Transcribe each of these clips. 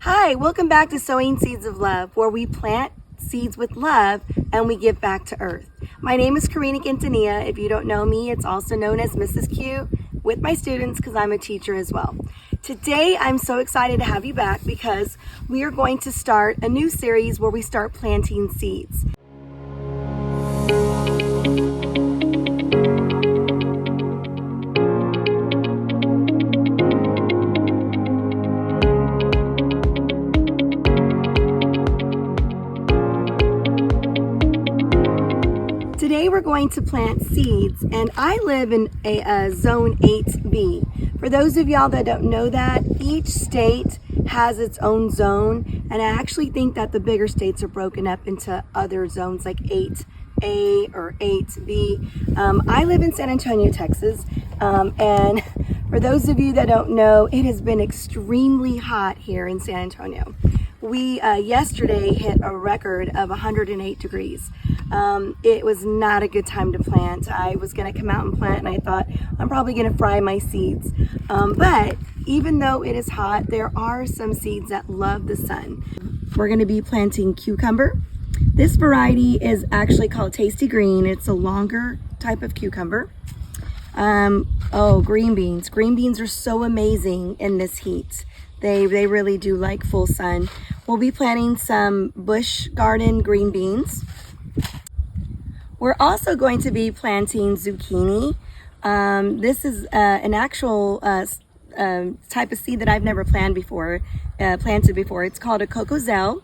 Hi, welcome back to Sowing Seeds of Love, where we plant seeds with love and we give back to earth. My name is Karina Quintanilla. If you don't know me, it's also known as Mrs. Q with my students because I'm a teacher as well. Today, I'm so excited to have you back because we are going to start a new series where we start planting seeds. Today we're going to plant seeds, and I live in a zone 8B. For those of y'all that don't know that, each state has its own zone, and I actually think that the bigger states are broken up into other zones like 8A or 8B. I live in San Antonio, Texas, and for those of you that don't know, it has been extremely hot here in San Antonio. We yesterday hit a record of 108 degrees. It was not a good time to plant. I was going to come out and plant, and I thought I'm probably going to fry my seeds. But even though it is hot, there are some seeds that love the sun. We're going to be planting cucumber. This variety is actually called Tasty Green. It's a longer type of cucumber. Green beans. Green beans are so amazing in this heat. They really do like full sun. We'll be planting some bush garden green beans. We're also going to be planting zucchini. This is an actual type of seed that I've never planted before. It's called a cocoselle.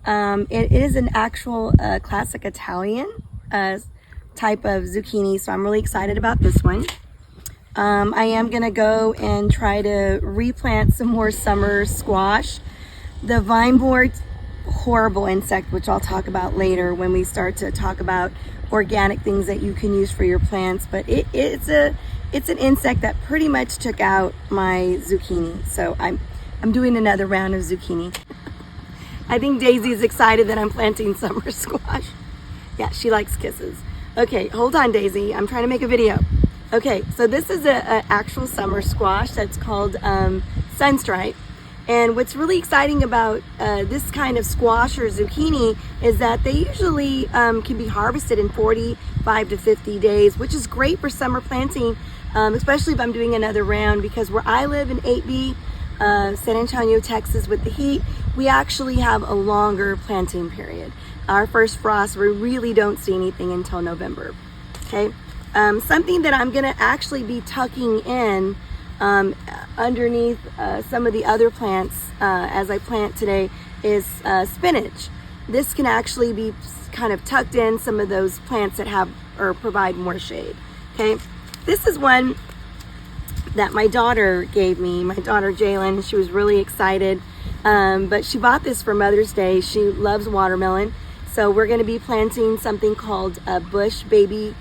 It is an actual classic Italian type of zucchini, so I'm really excited about this one. I am going to go and try to replant some more summer squash. The vine borer, horrible insect, which I'll talk about later when we start to talk about organic things that you can use for your plants, but it's an insect that pretty much took out my zucchini, so I'm doing another round of zucchini. I think Daisy's excited that I'm planting summer squash. Yeah, she likes kisses. Okay, hold on, Daisy, I'm trying to make a video. Okay, so this is an actual summer squash that's called Sunstripe. And what's really exciting about this kind of squash or zucchini is that they usually can be harvested in 45 to 50 days, which is great for summer planting, especially if I'm doing another round, because where I live in 8B, San Antonio, Texas, with the heat, we actually have a longer planting period. Our first frost, we really don't see anything until November, okay? Something that I'm gonna actually be tucking in underneath some of the other plants as I plant today is spinach. This can actually be kind of tucked in some of those plants that have or provide more shade. Okay, this is one that my daughter gave me, my daughter Jalen. She was really excited, but she bought this for Mother's Day. She loves watermelon, so we're going to be planting something called a bush baby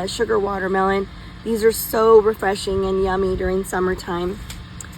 sugar watermelon. These are so refreshing and yummy during summertime.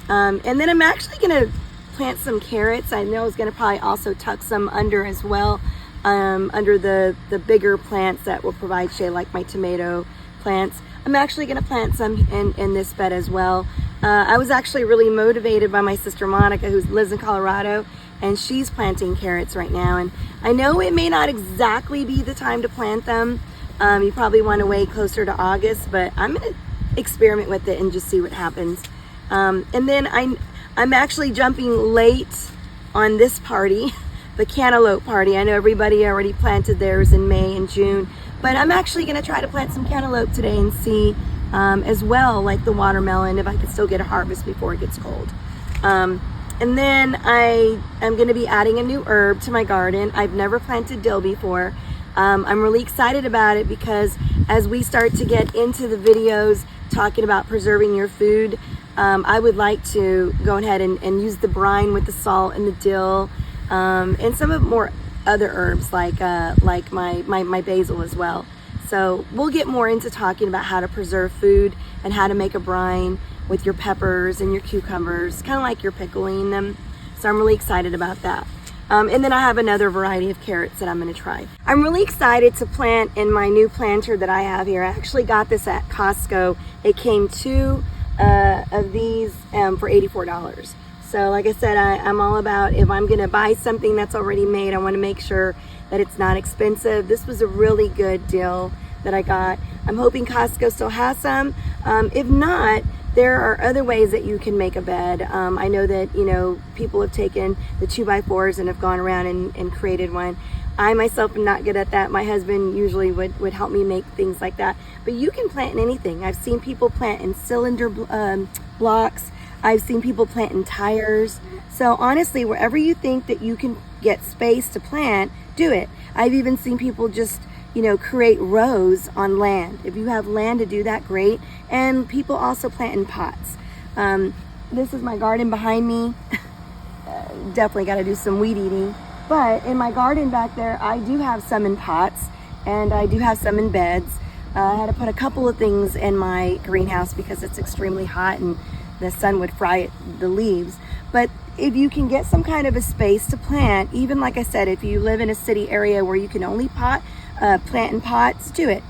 And then I'm actually going to plant some carrots. I know I was going to probably also tuck some under as well, under the bigger plants that will provide shade, like my tomato plants. I'm actually going to plant some in this bed as well. I was actually really motivated by my sister Monica, who lives in Colorado, and she's planting carrots right now. And I know it may not exactly be the time to plant them. You probably want to wait closer to August, but I'm going to experiment with it and just see what happens. And then I'm actually jumping late on this party, the cantaloupe party. I know everybody already planted theirs in May and June, but I'm actually going to try to plant some cantaloupe today and see as well, like the watermelon, if I could still get a harvest before it gets cold. And then I am going to be adding a new herb to my garden. I've never planted dill before. I'm really excited about it because as we start to get into the videos talking about preserving your food, I would like to go ahead and use the brine with the salt and the dill, and some of more other herbs like my basil as well. So we'll get more into talking about how to preserve food and how to make a brine with your peppers and your cucumbers, kind of like you're pickling them. So I'm really excited about that. And then I have another variety of carrots that I'm going to try. I'm really excited to plant in my new planter that I have here. I actually got this at Costco. It came two of these for $84. So like I said, I'm all about, if I'm gonna buy something that's already made, I wanna make sure that it's not expensive. This was a really good deal that I got. I'm hoping Costco still has some. If not, there are other ways that you can make a bed. I know that, you know, people have taken the 2x4s and have gone around and created one. I myself am not good at that. My husband usually would help me make things like that. But you can plant in anything. I've seen people plant in cylinder blocks. I've seen people plant in tires. So honestly, wherever you think that you can get space to plant, do it. I've even seen people just, you know, create rows on land. If you have land to do that, great. And people also plant in pots. This is my garden behind me. Definitely got to do some weed eating. But in my garden back there, I do have some in pots and I do have some in beds. I had to put a couple of things in my greenhouse because it's extremely hot and the sun would fry the leaves. But if you can get some kind of a space to plant, even like I said, if you live in a city area where you can only plant in pots, do it.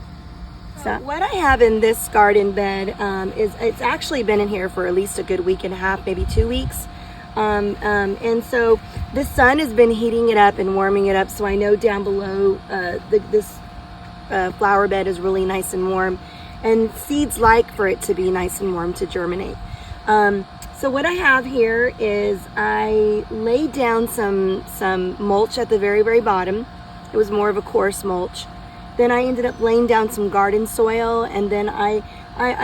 So what I have in this garden bed is, it's actually been in here for at least a good week and a half, maybe 2 weeks. And so the sun has been heating it up and warming it up. So I know down below this flower bed is really nice and warm, and seeds like for it to be nice and warm to germinate. So what I have here is I laid down some mulch at the very, very bottom. It was more of a coarse mulch. Then I ended up laying down some garden soil, and then I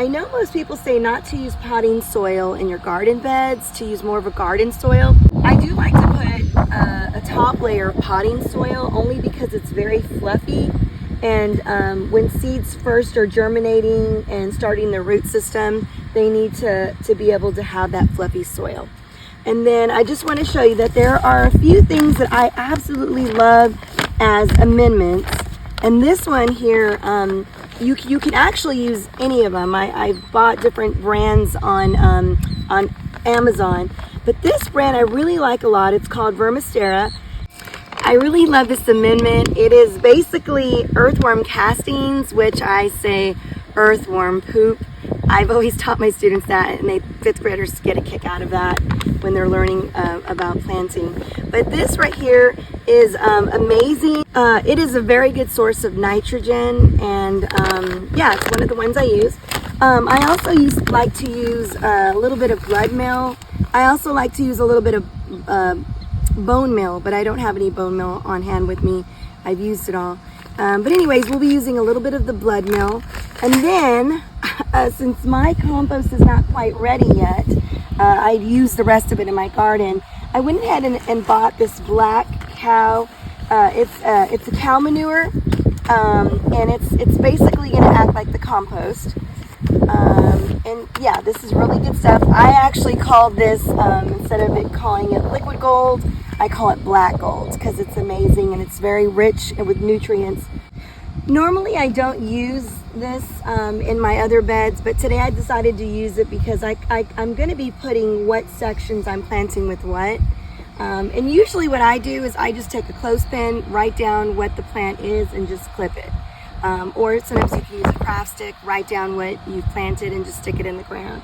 know most people say not to use potting soil in your garden beds, to use more of a garden soil. I do like to put a top layer of potting soil only because it's very fluffy, and when seeds first are germinating and starting their root system, they need to be able to have that fluffy soil. And then I just want to show you that there are a few things that I absolutely love as amendments. And this one here, you can actually use any of them. I've bought different brands on Amazon, but this brand I really like a lot. It's called Vermistera. I really love this amendment. It is basically earthworm castings, which I say earthworm poop. I've always taught my students that, and fifth graders get a kick out of that when they're learning about planting. But this right here is amazing. It is a very good source of nitrogen, and yeah, it's one of the ones I use. I also like to use a little bit of blood meal. I also like to use a little bit of bone meal, but I don't have any bone meal on hand with me. I've used it all. But anyways, we'll be using a little bit of the blood meal. And then, since my compost is not quite ready yet, I've used the rest of it in my garden. I went ahead and bought this black cow. It's a cow manure, and it's basically going to act like the compost. And yeah, this is really good stuff. I actually called this, instead of calling it liquid gold, I call it black gold because it's amazing and it's very rich with nutrients. Normally I don't use this in my other beds, but today I decided to use it because I'm going to be putting what sections I'm planting with what. And usually what I do is I just take a clothespin, write down what the plant is, and just clip it. Or sometimes you can use a craft stick, write down what you've planted and just stick it in the ground.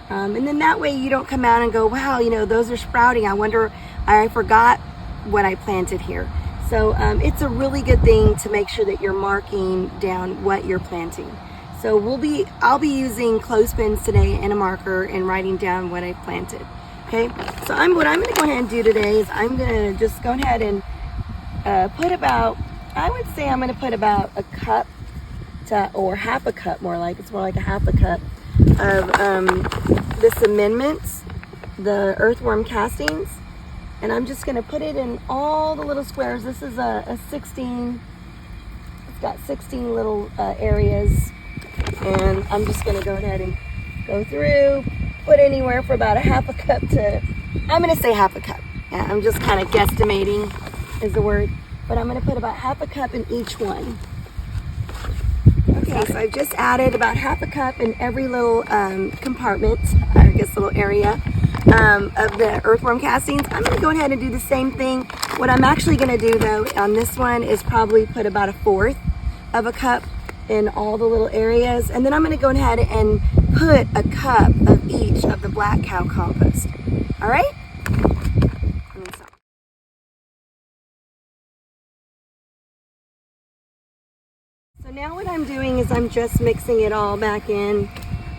And then that way you don't come out and go, wow, you know, those are sprouting. I wonder, I forgot what I planted here. So it's a really good thing to make sure that you're marking down what you're planting. So I'll be using clothespins today and a marker and writing down what I planted. Okay, so what I'm going to go ahead and do today is I'm going to just go ahead and put about, I would say I'm going to put about a cup or half a cup, it's more like a half a cup of this amendments, the earthworm castings. And I'm just going to put it in all the little squares. This is a 16, it's got 16 little areas. And I'm just going to go ahead and go through, put anywhere for about a half a cup to, I'm going to say half a cup. Yeah, I'm just kind of guesstimating is the word. But I'm going to put about half a cup in each one. Okay, so I've just added about half a cup in every little compartment, I guess little area. Of the earthworm castings. I'm going to go ahead and do the same thing. What I'm actually going to do though on this one is probably put about a fourth of a cup in all the little areas, and then I'm going to go ahead and put a cup of each of the black cow compost. All right, now what I'm doing is I'm just mixing it all back in,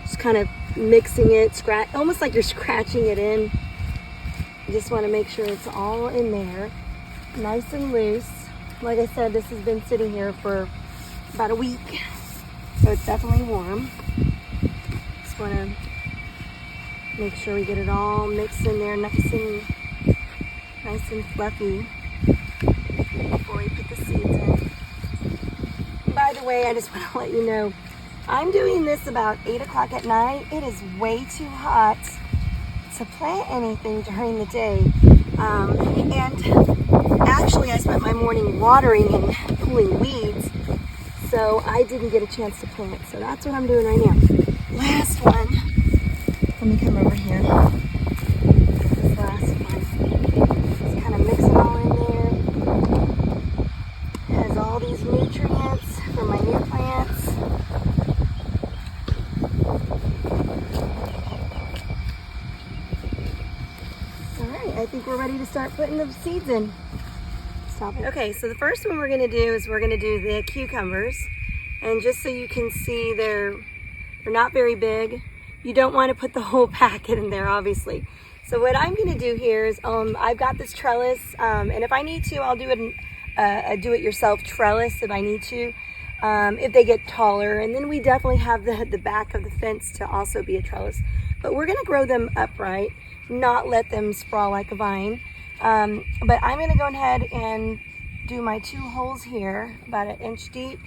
just kind of mixing it, almost like you're scratching it in. You just want to make sure it's all in there, nice and loose. Like I said, this has been sitting here for about a week, so it's definitely warm. Just want to make sure we get it all mixed in there, nice and fluffy before we put the seeds in. By the way, I just want to let you know, I'm doing this about 8 o'clock at night. It is way too hot to plant anything during the day. And actually I spent my morning watering and pulling weeds, so I didn't get a chance to plant. So that's what I'm doing right now. Last one. Let me come over here. This last one. Just kind of mix it all in there. It has all these nutrients for my new plants. Alright, I think we're ready to start putting the seeds in. Stop it. Okay, so the first one we're going to do is we're going to do the cucumbers. And just so you can see, they're not very big. You don't want to put the whole packet in there, obviously. So what I'm going to do here is I've got this trellis, and if I need to, I'll do a do-it-yourself trellis if I need to, if they get taller. And then we definitely have the back of the fence to also be a trellis. But we're going to grow them upright, not let them sprawl like a vine. But I'm going to go ahead and do my 2 holes here, about 1 inch deep.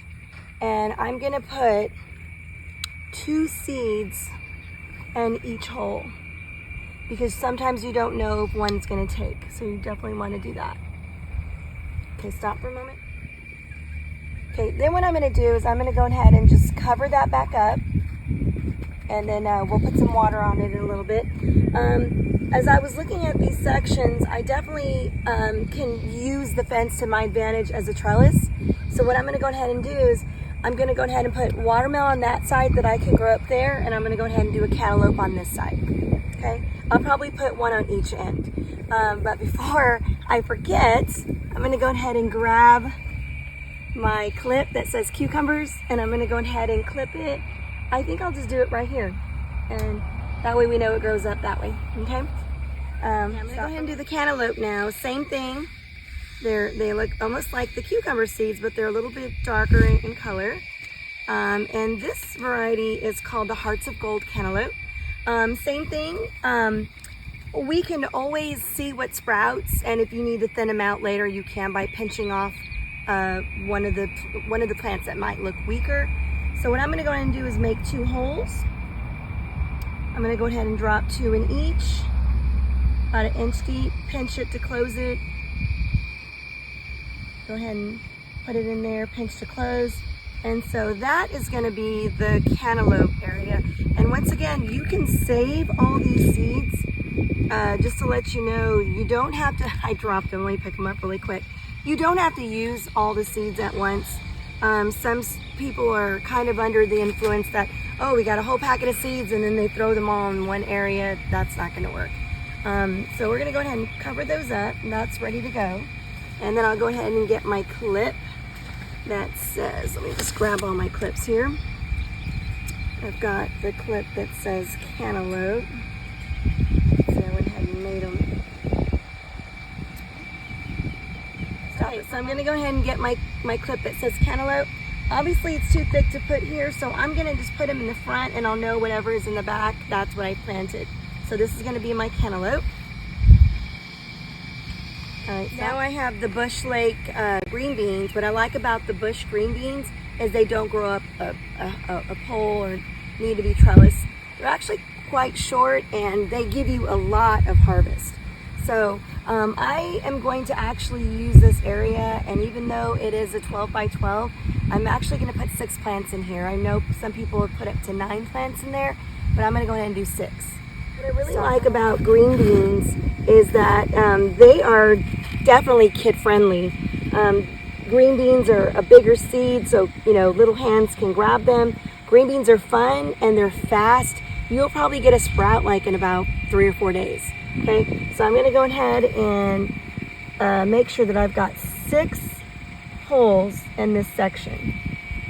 And I'm going to put 2 seeds in each hole, because sometimes you don't know if one's going to take. So you definitely want to do that. Okay, stop for a moment. Okay, then what I'm going to do is I'm going to go ahead and just cover that back up. And then we'll put some water on it in a little bit. As I was looking at these sections, I definitely can use the fence to my advantage as a trellis. So what I'm going to go ahead and do is I'm going to go ahead and put watermelon on that side that I can grow up there, and I'm going to go ahead and do a cantaloupe on this side. Okay, I'll probably put one on each end. But before I forget, I'm going to go ahead and grab my clip that says cucumbers, and I'm going to go ahead and clip it. I think I'll just do it right here, and that way we know it grows up that way. Okay. I'm going to go ahead and do the cantaloupe now. Same thing. They look almost like the cucumber seeds, but they're a little bit darker in color. And this variety is called the Hearts of Gold cantaloupe. Same thing. We can always see what sprouts, and if you need to thin them out later, you can by pinching off one of the plants that might look weaker. So what I'm going to go ahead and do is make 2 holes. I'm going to go ahead and drop 2 in each, about 1 inch deep, pinch it to close it. Go ahead and put it in there, pinch to close. And so that is going to be the cantaloupe area. And once again, you can save all these seeds. Just to let you know, you don't have to, I dropped them, let me pick them up really quick. You don't have to use all the seeds at once. Some people are kind of under the influence that, oh, we got a whole packet of seeds and then they throw them all in one area. That's not going to work. So we're going to go ahead and cover those up, and that's ready to go. And then I'll go ahead and get my clip that says, let me just grab all my clips here. I've got the clip that says cantaloupe. So I went ahead and made them. Stop it. So I'm going to go ahead and get my clip that says cantaloupe. Obviously it's too thick to put here, so I'm going to just put them in the front, and I'll know whatever is in the back, that's what I planted. So this is going to be my cantaloupe. Alright, now I have the Bush Lake green beans. What I like about the Bush green beans is they don't grow up a pole or need to be trellised. They're actually quite short, and they give you a lot of harvest. So I am going to actually use this area, and even though it is a 12 by 12, I'm actually going to put 6 plants in here. I know some people have put up to 9 plants in there, but I'm going to go ahead and do 6. What I really like about green beans is that they are definitely kid-friendly. Green beans are a bigger seed, so little hands can grab them. Green beans are fun and they're fast. You'll probably get a sprout like in about 3 or 4 days. Okay, so I'm going to go ahead and make sure that I've got 6 holes in this section.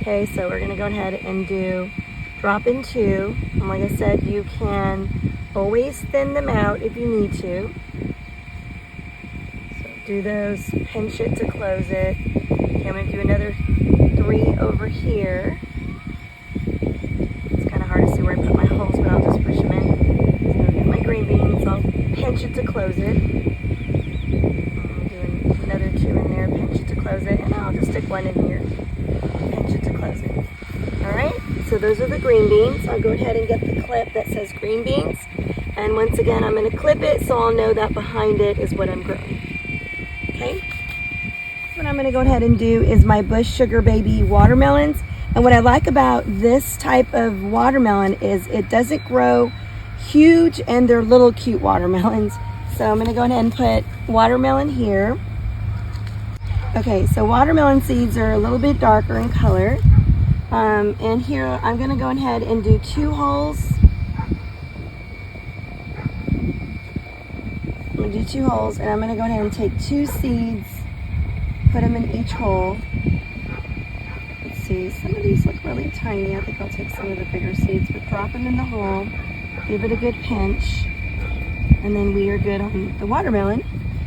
Okay, so we're gonna go ahead and do drop in 2. And like I said, you can always thin them out if you need to. So do those, pinch it to close it. Okay, I'm gonna do another 3 over here. It's kind of hard to see where I put my holes, but I'll just push them in. So I'll get my green beans, I'll pinch it to close it. I'll do another 2 in there, pinch it to close it, and I'll just stick 1 in here, pinch it to close it. All right, so those are the green beans. I'll go ahead and get the clip that says green beans. And once again, I'm gonna clip it so I'll know that behind it is what I'm growing. Okay? What I'm gonna go ahead and do is my Bush Sugar Baby watermelons. And what I like about this type of watermelon is it doesn't grow huge and they're little cute watermelons. So I'm gonna go ahead and put watermelon here. Okay, so watermelon seeds are a little bit darker in color. And here I'm gonna go ahead and do 2 holes. I'm gonna do 2 holes, and I'm gonna go ahead and take 2 seeds, put them in each hole. Let's see, some of these look really tiny. I think I'll take some of the bigger seeds, but drop them in the hole, give it a good pinch, and then we are good on the watermelon.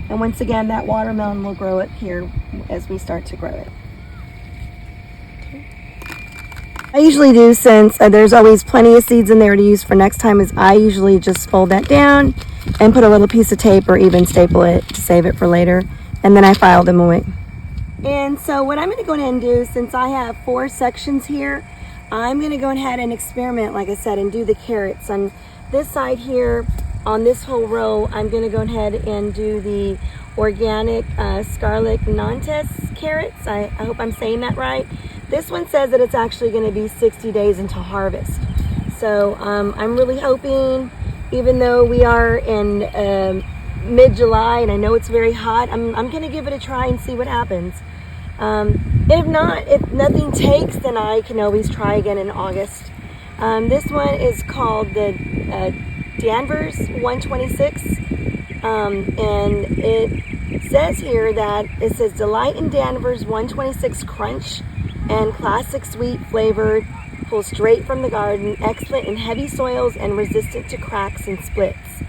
And once again, that watermelon will grow up here as we start to grow it. I usually do, since there's always plenty of seeds in there to use for next time, is I usually just fold that down and put a little piece of tape or even staple it to save it for later, and then I file them away. And so what I'm going to go ahead and do, since I have 4 sections here, I'm going to go ahead and experiment, like I said, and do the carrots. On this side here, on this whole row, I'm going to go ahead and do the organic Scarlet Nantes carrots. I hope I'm saying that right. This one says that it's actually going to be 60 days until harvest. So I'm really hoping, even though we are in mid-July and I know it's very hot, I'm going to give it a try and see what happens. If not, if nothing takes, then I can always try again in August. This one is called the Danvers 126, and it says here that it says Delight in Danvers 126 Crunch and classic sweet flavored, pulled straight from the garden, excellent in heavy soils and resistant to cracks and splits.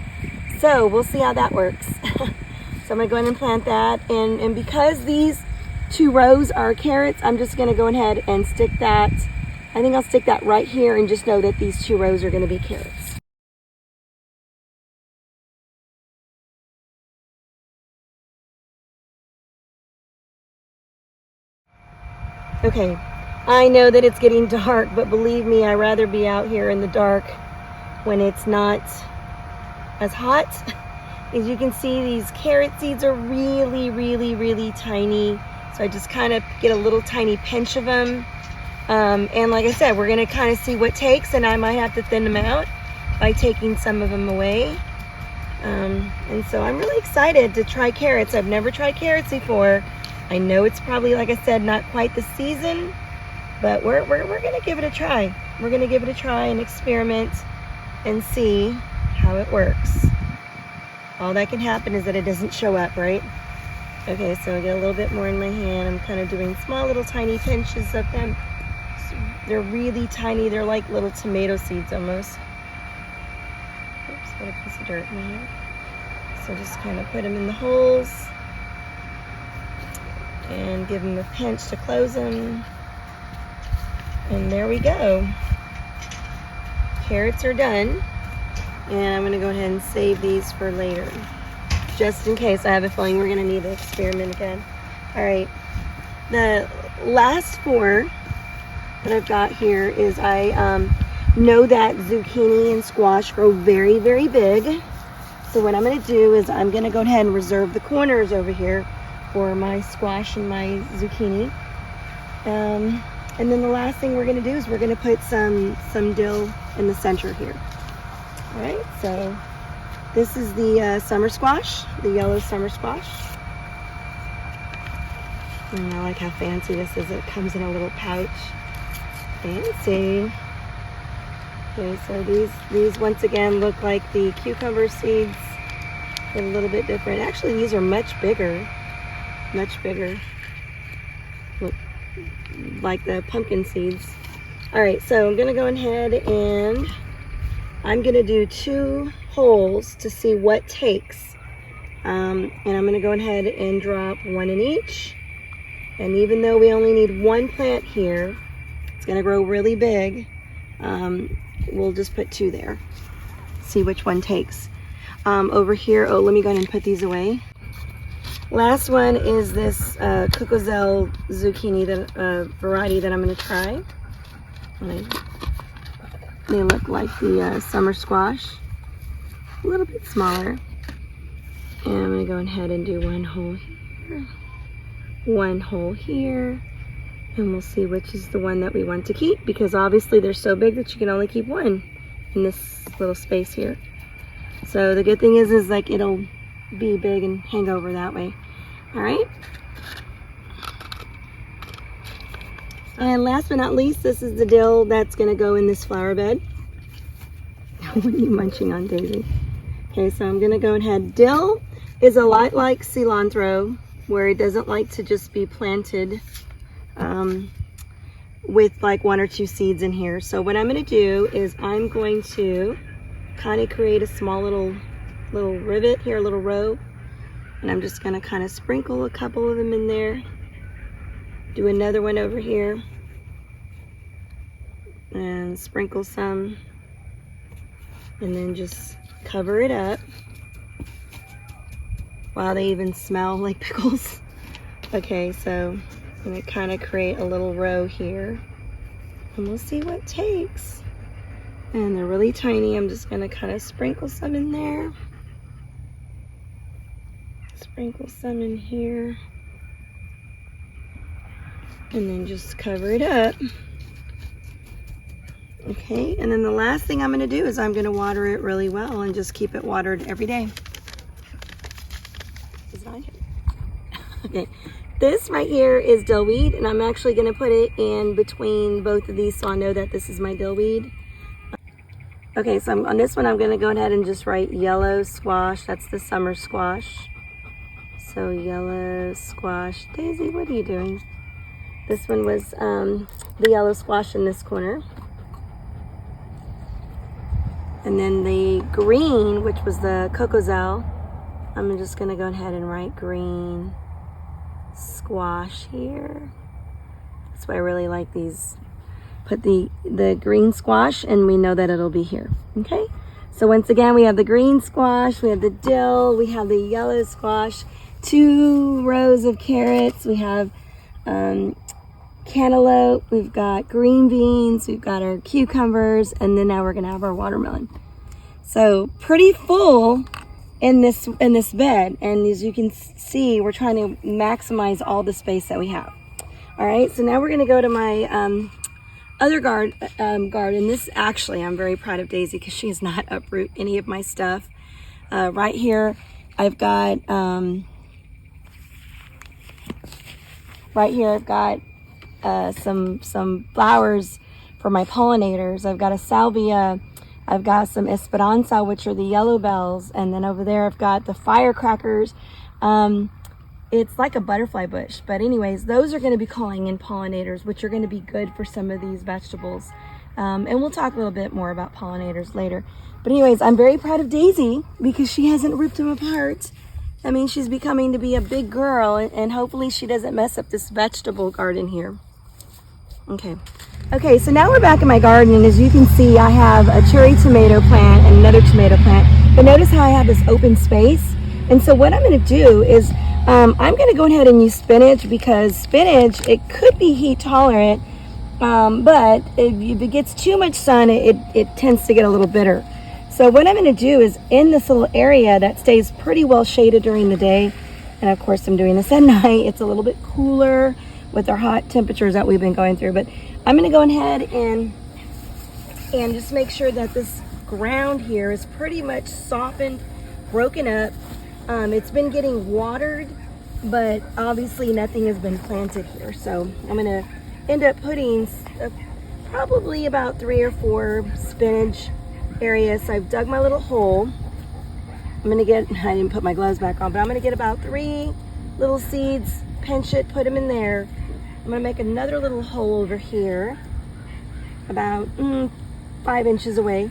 So we'll see how that works. So I'm gonna go ahead and plant that, and because these 2 rows are carrots, I'm just gonna go ahead and stick that. I think I'll stick that right here and just know that these 2 rows are gonna be carrots. Okay, I know that it's getting dark, but believe me, I'd rather be out here in the dark when it's not as hot. As you can see, these carrot seeds are really, really, really tiny. So I just kind of get a little tiny pinch of them. And like I said, we're gonna kind of see what takes, and I might have to thin them out by taking some of them away. And so I'm really excited to try carrots. I've never tried carrots before. I know it's probably, like I said, not quite the season, but we're gonna give it a try. We're gonna give it a try and experiment and see how it works. All that can happen is that it doesn't show up, right? Okay, so I get a little bit more in my hand. I'm kind of doing small little tiny pinches of them. So they're really tiny. They're like little tomato seeds almost. Oops, got a piece of dirt in my hand. So just kind of put them in the holes and give them a pinch to close them. And there we go. Carrots are done. And I'm gonna go ahead and save these for later, just in case. I have a feeling we're gonna need to experiment again. All right, the last 4 that I've got here is I know that zucchini and squash grow very, very big. So what I'm gonna do is I'm gonna go ahead and reserve the corners over here for my squash and my zucchini. And then the last thing we're gonna do is we're gonna put some dill in the center here. All right, so this is the summer squash, the yellow summer squash. And I like how fancy this is. It comes in a little pouch. Fancy. Okay, so these once again look like the cucumber seeds, but a little bit different. Actually, these are much bigger. Much bigger. Look, like the pumpkin seeds. All right, so I'm gonna go ahead and I'm gonna do 2 holes to see what takes. And I'm gonna go ahead and drop 1 in each. And even though we only need 1 plant here, it's gonna grow really big. We'll just put 2 there. See which one takes. Over here, oh, let me go ahead and put these away. Last one is this Cocozelle zucchini variety that I'm gonna try. They look like the summer squash, a little bit smaller. And I'm gonna go ahead and do 1 hole here, 1 hole here, and we'll see which is the one that we want to keep, because obviously they're so big that you can only keep 1 in this little space here. So the good thing is like it'll be big and hang over that way. All right. And last but not least, this is the dill that's gonna go in this flower bed. What are you munching on, Daisy? Okay, so I'm gonna go ahead. Dill is a lot like cilantro, where it doesn't like to just be planted with like 1 or 2 seeds in here. So what I'm gonna do is I'm going to kind of create a small little rivet here, a little row, and I'm just gonna kind of sprinkle a couple of them in there. Do another one over here and sprinkle some, and then just cover it up. Wow, they even smell like pickles. Okay, so I'm gonna kind of create a little row here, and we'll see what takes. And they're really tiny. I'm just gonna kind of sprinkle some in there. Sprinkle some in here. And then just cover it up. Okay, and then the last thing I'm gonna do is I'm gonna water it really well and just keep it watered every day. Okay, this right here is dill weed, and I'm actually gonna put it in between both of these so I know that this is my dill weed. Okay, so on this one I'm gonna go ahead and just write yellow squash. That's the summer squash. So yellow squash. Daisy, what are you doing? This one was the yellow squash in this corner. And then the green, which was the Cocozelle, I'm just gonna go ahead and write green squash here. That's why I really like these. Put the green squash, and we know that it'll be here. Okay, so once again, we have the green squash, we have the dill, we have the yellow squash, 2 rows of carrots, we have cantaloupe, we've got green beans, we've got our cucumbers, and then now we're gonna have our watermelon. So pretty full in this bed, and as you can see, we're trying to maximize all the space that we have. All right, so now we're gonna go to my other garden. This actually, I'm very proud of Daisy because she has not uproot any of my stuff. Right here, I've got some flowers for my pollinators. I've got a salvia, I've got some esperanza, which are the yellow bells, and then over there I've got the firecrackers. It's like a butterfly bush, but anyways, those are going to be calling in pollinators, which are going to be good for some of these vegetables. And we'll talk a little bit more about pollinators later. But anyways, I'm very proud of Daisy because she hasn't ripped them apart. I mean, she's becoming to be a big girl, and hopefully she doesn't mess up this vegetable garden here. Okay, so now we're back in my garden, and as you can see, I have a cherry tomato plant and another tomato plant. But notice how I have this open space. And so what I'm going to do is I'm going to go ahead and use spinach, because spinach, it could be heat tolerant, but if it gets too much sun, it tends to get a little bitter. So what I'm going to do is in this little area that stays pretty well shaded during the day, and of course I'm doing this at night, it's a little bit cooler with our hot temperatures that we've been going through, but I'm going to go ahead and just make sure that this ground here is pretty much softened, broken up. It's been getting watered, but obviously nothing has been planted here. So I'm going to end up putting probably about 3 or 4 spinach areas. So I've dug my little hole. I didn't put my gloves back on, but I'm going to get about 3 little seeds, pinch it, put them in there, I'm gonna make another little hole over here, about 5 inches away.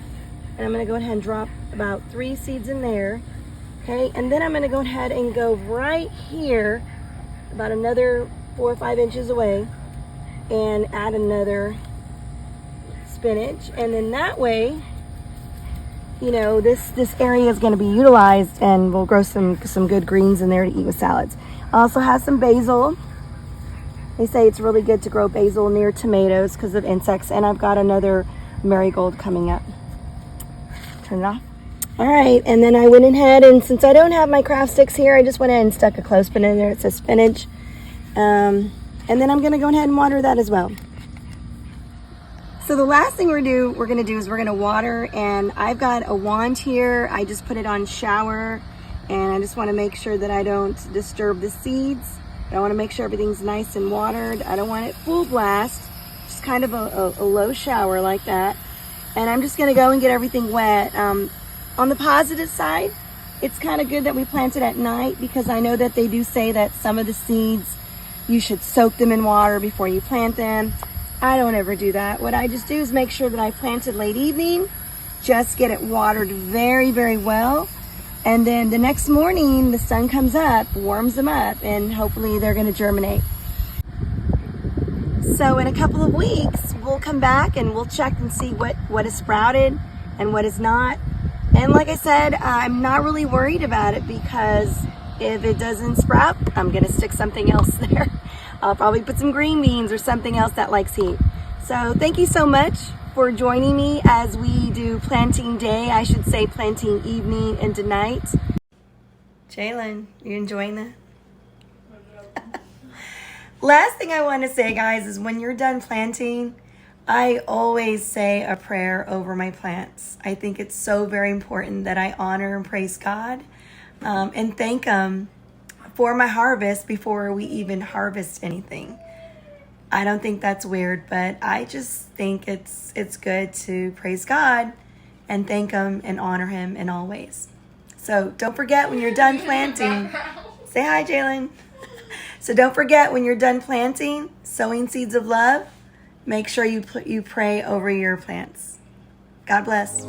And I'm gonna go ahead and drop about 3 seeds in there. Okay, and then I'm gonna go ahead and go right here, about another 4 or 5 inches away, and add another spinach. And then that way, you know, this area is gonna be utilized, and we'll grow some good greens in there to eat with salads. I also have some basil. They say it's really good to grow basil near tomatoes because of insects. And I've got another marigold coming up. Turn it off. All right, and then I went ahead, and since I don't have my craft sticks here, I just went ahead and stuck a clothespin in there. It says spinach. And then I'm gonna go ahead and water that as well. So the last thing we're gonna do is we're gonna water, and I've got a wand here. I just put it on shower, and I just wanna make sure that I don't disturb the seeds. I wanna make sure everything's nice and watered. I don't want it full blast, just kind of a low shower like that. And I'm just gonna go and get everything wet. On the positive side, it's kind of good that we plant it at night, because I know that they do say that some of the seeds, you should soak them in water before you plant them. I don't ever do that. What I just do is make sure that I planted late evening, just get it watered very, very well. And then the next morning, the sun comes up, warms them up, and hopefully they're gonna germinate. So in a couple of weeks, we'll come back and we'll check and see what is sprouted and what is not. And like I said, I'm not really worried about it, because if it doesn't sprout, I'm gonna stick something else there. I'll probably put some green beans or something else that likes heat. So thank you so much for joining me as we do planting day. I should say planting evening into night. Jalen, you enjoying that? Last thing I want to say, guys, is when you're done planting, I always say a prayer over my plants. I think it's so very important that I honor and praise God and thank Him for my harvest before we even harvest anything. I don't think that's weird, but I just think it's good to praise God and thank Him and honor Him in all ways. So don't forget when you're done planting. Say hi, Jalen. So don't forget when you're done planting, sowing seeds of love, make sure you pray over your plants. God bless.